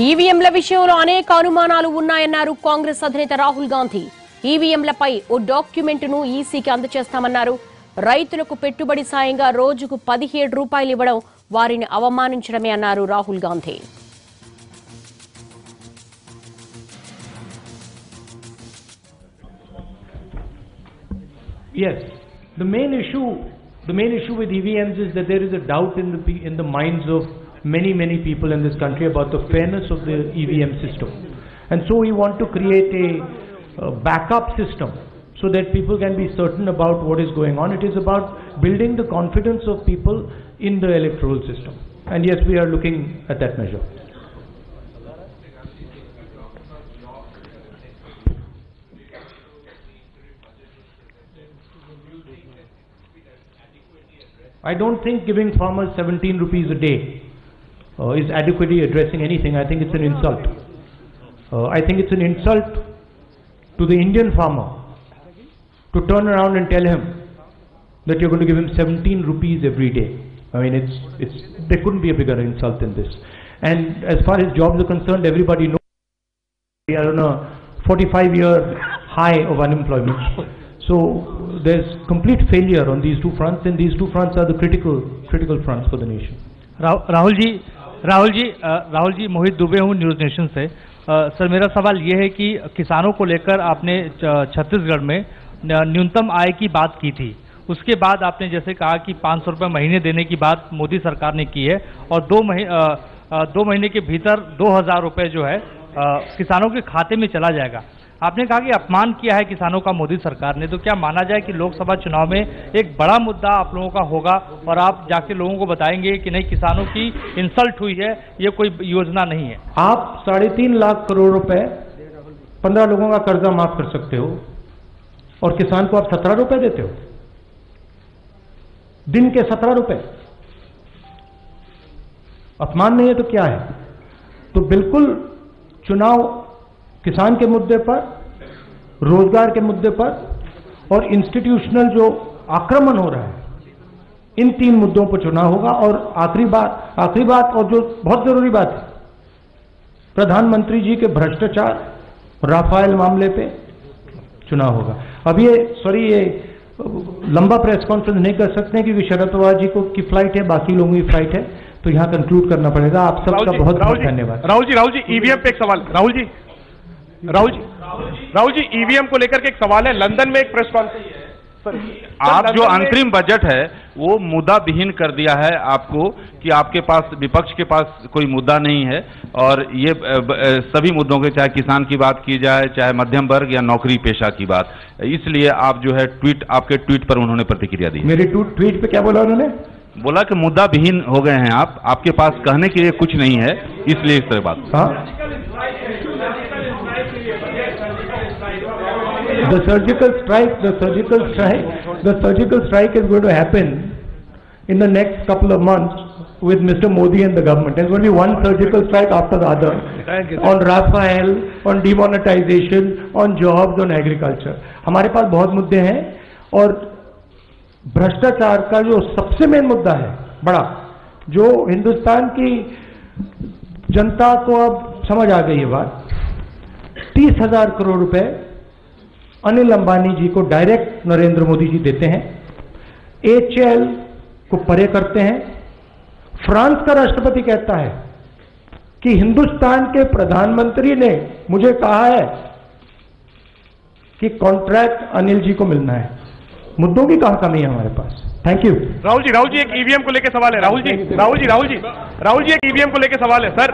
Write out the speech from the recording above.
ఈవీఎంల విషయంలో అనేక అనుమానాలు ఉన్నాయన్నారు కాంగ్రెస్ అధినేత రాహుల్ గాంధీ. ఈవీఎంలపై ఓ డాక్యుమెంట్ను ఈసీకి అందజేస్తామన్నారు. రైతులకు పెట్టుబడి సాయంగా రోజుకు 17 రూపాయలు ఇవ్వడం వారిని అవమానించడమే అన్నారు Rahul Gandhi. Yes, the main issue with EVMs is that there is a doubt in the minds of many people in this country about the fairness of the EVM system, and so we want to create a backup system so that people can be certain about what is going on. It is about building the confidence of people in the electoral system, and yes, we are looking at that measure. I don't think giving farmers 17 rupees a day is adequately addressing anything. I think it's an insult. I think it's an insult to the Indian farmer to turn around and tell him that you're going to give him 17 rupees every day. I mean, there couldn't be a bigger insult than this. And as far as jobs are concerned, everybody knows we are on a 45-year high of unemployment. So there's complete failure on these two fronts, and these two fronts are the critical fronts for the nation. Rahul ji मोहित दुबे हूँ news nation से। Sir मेरा सवाल ये है कि किसानों को लेकर आपने छत्तीसगढ़ में न्यूनतम आय की बात की थी, उसके बाद आपने जैसे कहा कि 500 रुपये महीने देने की बात मोदी सरकार ने की है और 2 महीने के भीतर 2000 रुपये जो है किसानों के खाते में चला जाएगा। आपने कहा कि अपमान किया है किसानों का मोदी सरकार ने, तो क्या माना जाए कि लोकसभा चुनाव में एक बड़ा मुद्दा आप लोगों का होगा और आप जाके लोगों को बताएंगे कि नहीं, किसानों की इंसल्ट हुई है, ये कोई योजना नहीं है? आप 3.5 लाख करोड़ रुपए 15 लोगों का कर्जा माफ कर सकते हो और किसान को आप 17 रुपए देते हो, दिन के 17 रुपए। अपमान नहीं है तो क्या है? तो बिल्कुल चुनाव किसान के मुद्दे पर, रोजगार के मुद्दे पर और इंस्टीट्यूशनल जो आक्रमण हो रहा है, इन 3 मुद्दों पर चुनाव होगा। और आखिरी बात और जो बहुत जरूरी बात है, प्रधानमंत्री जी के भ्रष्टाचार, राफेल मामले पे चुनाव होगा। अब ये लंबा प्रेस कॉन्फ्रेंस नहीं कर सकते क्योंकि शरद पवार जी की फ्लाइट है, बाकी लोगों की फ्लाइट है, तो यहां कंक्लूड करना पड़ेगा। आप सबका बहुत बहुत धन्यवाद। राहुल जी ईवीएम पे एक सवाल। राहुल जी ईवीएम को लेकर के एक सवाल है। लंदन में एक प्रेस कॉन्फ्रेंस, आप जो अंतरिम बजट है वो मुद्दा विहीन कर दिया है आपको कि आपके पास, विपक्ष के पास कोई मुद्दा नहीं है, और ये सभी मुद्दों के, चाहे किसान की बात की जाए, चाहे मध्यम वर्ग या नौकरी पेशा की बात, इसलिए आप जो है आपके ट्वीट पर उन्होंने प्रतिक्रिया दी। मेरे ट्वीट पे क्या बोला उन्होंने? बोला कि मुद्दा विहीन हो गए हैं आपके पास कहने के लिए कुछ नहीं है, इसलिए इस तरह बात। The surgical strike is going to happen in the next couple of months with Mr. Modi and the government. There's going to be one surgical strike after the other on Rafael, on demonetization, on jobs, on agriculture. हमारे पास बहुत मुद्दे हैं और भ्रष्टाचार का जो सबसे main मुद्दा है बड़ा, जो हिंदुस्तान की जनता को अब समझ आ गई है बात, 30,000 करोड़ रुपए अनिल अंबानी जी को डायरेक्ट नरेंद्र मोदी जी देते हैं, HAL को परे करते हैं। फ्रांस का राष्ट्रपति कहता है कि हिंदुस्तान के प्रधानमंत्री ने मुझे कहा है कि कॉन्ट्रैक्ट अनिल जी को मिलना है। मुद्दों की कहां कमी है हमारे पास? Thank you. राहुल जी एक ईवीएम को लेकर सवाल है। राहुल जी एक ईवीएम को लेकर सवाल है सर।